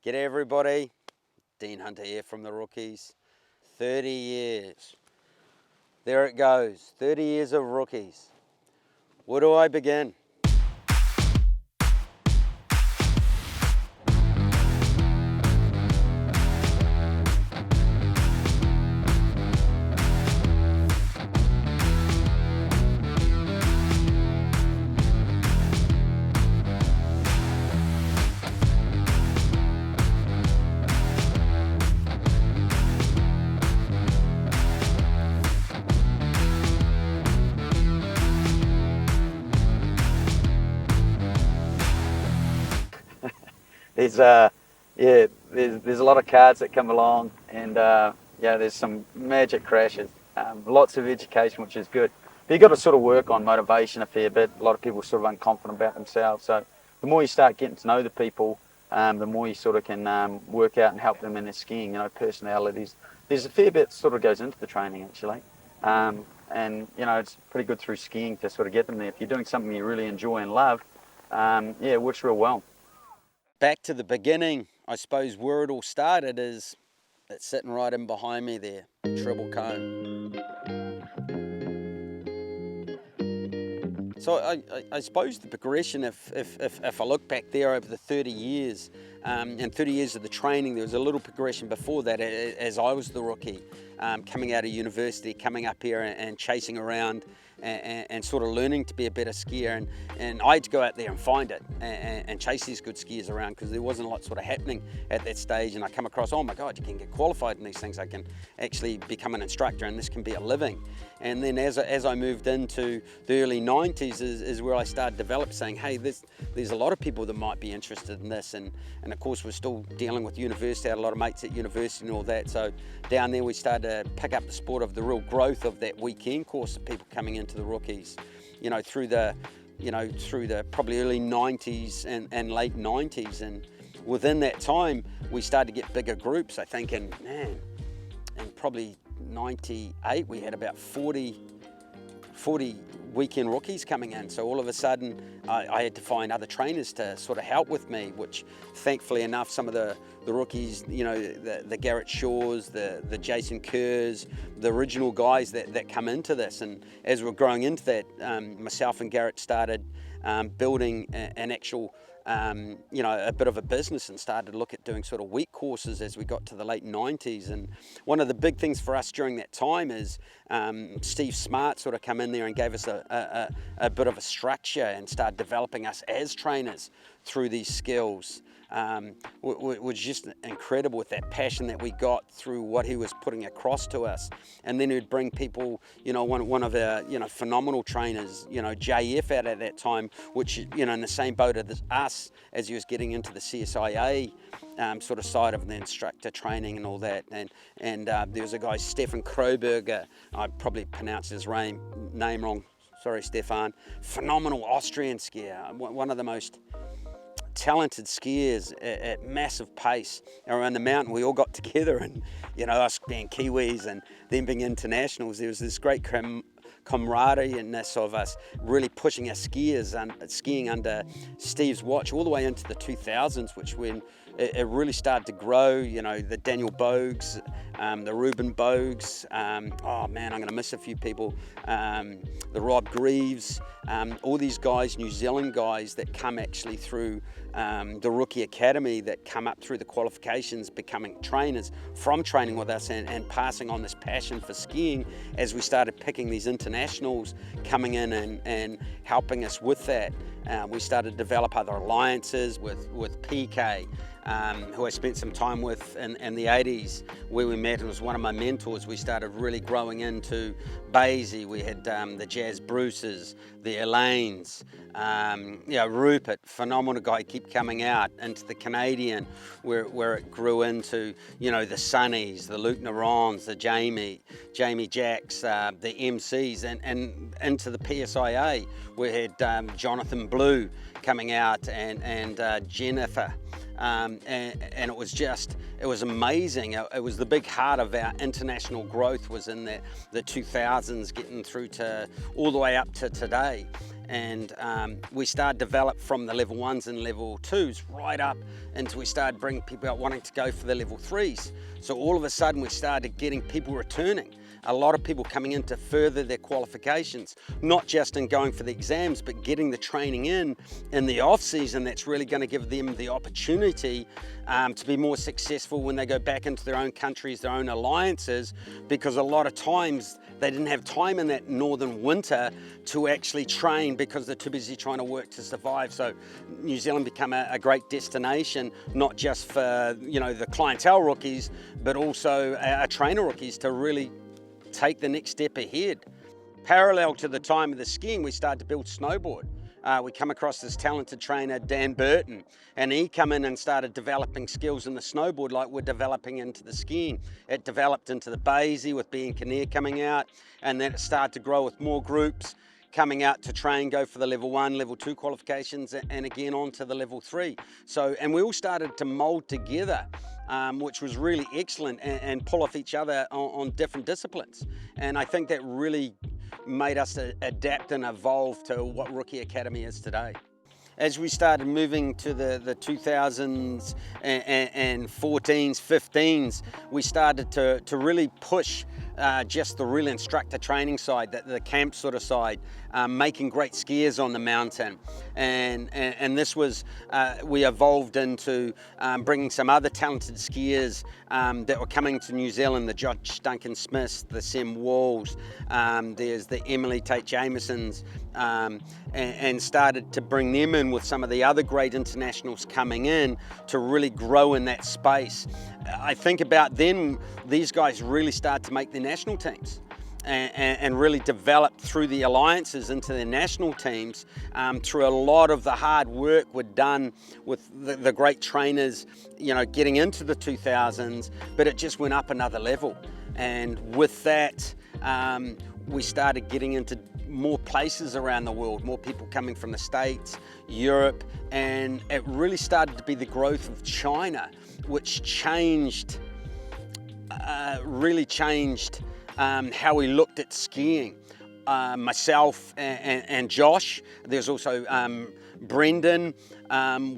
G'day everybody, Dean Hunter here from the Rookies. 30 years. There it goes, 30 years of Rookies. Where do I begin? There's a lot of cards that come along, and there's some magic crashes. Lots of education, which is good. But you've got to sort of work on motivation a fair bit. A lot of people are sort of unconfident about themselves. So the more you start getting to know the people, the more you sort of can work out and help them in their skiing. You know, personalities. There's a fair bit sort of goes into the training actually, and you know, it's pretty good through skiing to sort of get them there. If you're doing something you really enjoy and love, it works real well. Back to the beginning, I suppose where it all started is it's sitting right in behind me there, treble cone. So I suppose the progression, if I look back there over the 30 years, and 30 years of the training, there was a little progression before that as I was the rookie, coming out of university, coming up here and chasing around and sort of learning to be a better skier, and I had to go out there and find it and chase these good skiers around because there wasn't a lot sort of happening at that stage. And I come across, oh my God, you can get qualified in these things. I can actually become an instructor and this can be a living. And then as I moved into the early 90s is where I started developing, saying, hey, there's a lot of people that might be interested in this. And of course, we're still dealing with university. I had a lot of mates at university and all that. So down there, we started to pick up the sport of the real growth of that weekend course of people coming into the Rookies, you know, through the probably early 90s and late 90s. And within that time, we started to get bigger groups. I think in probably 98, we had about 40 weekend rookies coming in. So all of a sudden, I had to find other trainers to sort of help with me, which thankfully enough, some of the rookies, you know, the Garrett Shaws, the Jason Kerrs, the original guys that come into this. And as we're growing into that, myself and Garrett started building an actual you know, a bit of a business and started to look at doing sort of week courses as we got to the late 90s. And one of the big things for us during that time is Steve Smart sort of come in there and gave us a bit of a structure and started developing us as trainers through these skills. Was just incredible with that passion that we got through what he was putting across to us. And then he'd bring people, you know, one of our, you know, phenomenal trainers, you know, JF out at that time, which, you know, in the same boat as us as he was getting into the CSIA sort of side of the instructor training and all that. And there was a guy, Stefan Kroberger, I probably pronounced his name wrong, sorry Stefan, phenomenal Austrian skier, one of the most talented skiers at massive pace around the mountain. We all got together, and you know, us being Kiwis and them being internationals, there was this great camaraderie in this of us really pushing our skiers and skiing under Steve's watch all the way into the 2000s, which when it really started to grow. You know, the Daniel Bogues, the Ruben Bogues, oh man, I'm going to miss a few people, the Rob Greaves, all these guys, New Zealand guys that come actually through the Rookie Academy, that come up through the qualifications, becoming trainers from training with us and passing on this passion for skiing as we started picking these internationals coming in and helping us with that. We started to develop other alliances with PK, who I spent some time with in the 80s, where we met and was one of my mentors. We started really growing into Basie. We had the Jazz Bruces, the Elaines, Rupert, phenomenal guy, keep coming out into the Canadian, where it grew into, you know, the Sunnies, the Luke Narons, the Jamie Jacks, the MCs, and into the PSIA. We had Jonathan Blue coming out and Jennifer. And it was amazing. It was the big heart of our international growth, was in the 2000s, getting through to all the way up to today. And we started develop from the level 1s and level 2s right up until we started bringing people out wanting to go for the level 3s. So all of a sudden we started getting people returning. A lot of people coming in to further their qualifications, not just in going for the exams, but getting the training in the off season. That's really going to give them the opportunity to be more successful when they go back into their own countries, their own alliances, because a lot of times they didn't have time in that northern winter to actually train because they're too busy trying to work to survive. So New Zealand became a great destination, not just for, you know, the clientele rookies, but also our trainer rookies to really take the next step ahead. Parallel to the time of the skiing, we started to build snowboard. We come across this talented trainer, Dan Burton, and he come in and started developing skills in the snowboard like we're developing into the skiing. It developed into the Basie with Ben Kinnear coming out, and then it started to grow with more groups coming out to train, go for the level 1, level 2 qualifications, and again on to the level 3. So, and we all started to mold together, which was really excellent, and pull off each other on different disciplines. And I think that really made us adapt and evolve to what Rookie Academy is today. As we started moving to the 2000s and 14s, 15s, we started to really push just the real instructor training side, the camp sort of side, making great skiers on the mountain. And this was, we evolved into bringing some other talented skiers that were coming to New Zealand, the Josh Duncan Smiths, the Sam Walls, there's the Emily Tate Jamesons, and started to bring them in with some of the other great internationals coming in to really grow in that space. I think about then, these guys really started to make their national teams and really develop through the alliances into their national teams through a lot of the hard work were done with the great trainers, you know, getting into the 2000s, but it just went up another level. And with that, we started getting into more places around the world, more people coming from the States, Europe, and it really started to be the growth of China, which changed, really changed how we looked at skiing. Myself and Josh, there's also Brendan,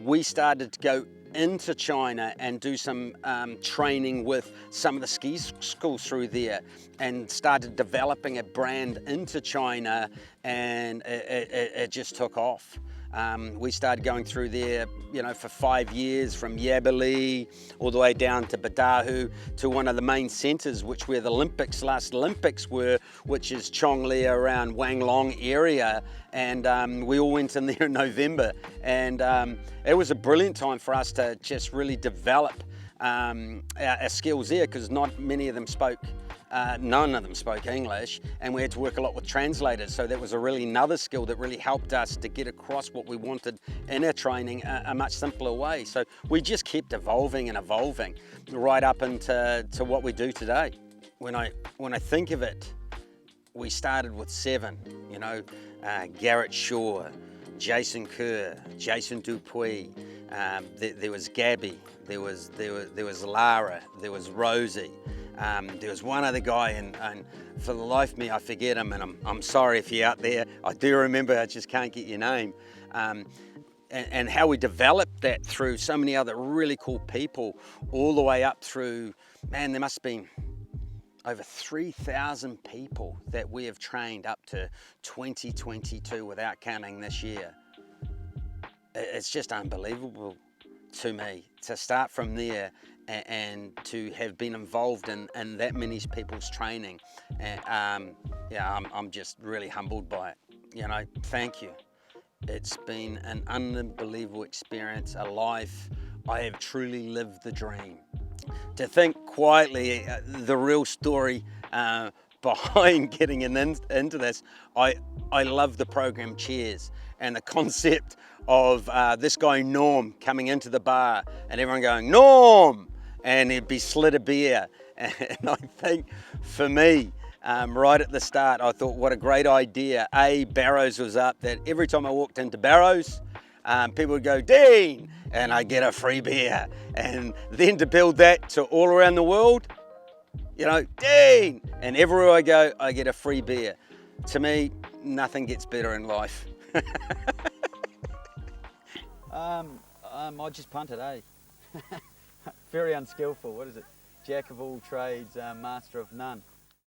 we started to go into China and do some training with some of the ski schools through there, and started developing a brand into China, and it just took off. We started going through there, you know, for 5 years, from Yabali all the way down to Badahu, to one of the main centres, which where the last Olympics were, which is Chongli around Wanglong area. And we all went in there in November, and it was a brilliant time for us to just really develop our skills there, because not many of them spoke, none of them spoke English, and we had to work a lot with translators. So that was another skill that really helped us to get across what we wanted in our training a much simpler way. So we just kept evolving and evolving right up into what we do today. When I think of it, we started with 7, you know, Garrett Shaw, Jason Kerr, Jason Dupuis, there was Gabby, there was Lara, there was Rosie, there was one other guy, and for the life of me I forget him, and I'm sorry if you're out there. I do remember, I just can't get your name. And how we developed that through so many other really cool people, all the way up through, man, there must have been over 3,000 people that we have trained up to 2022 without counting this year. It's just unbelievable to me to start from there and to have been involved in that many people's training. And yeah, I'm just really humbled by it. You know, thank you. It's been an unbelievable experience, a life. I have truly lived the dream. To think quietly, the real story behind getting into this, I love the program Cheers, and the concept of this guy Norm coming into the bar and everyone going, Norm! And he'd be slid a beer. And I think for me, right at the start, I thought, what a great idea. Barrows was up, that every time I walked into Barrows, people would go, Dean, and I get a free beer. And then to build that to all around the world, you know, Dean, and everywhere I go, I get a free beer. To me, nothing gets better in life. I just punted, eh? Very unskillful. What is it? Jack of all trades, master of none.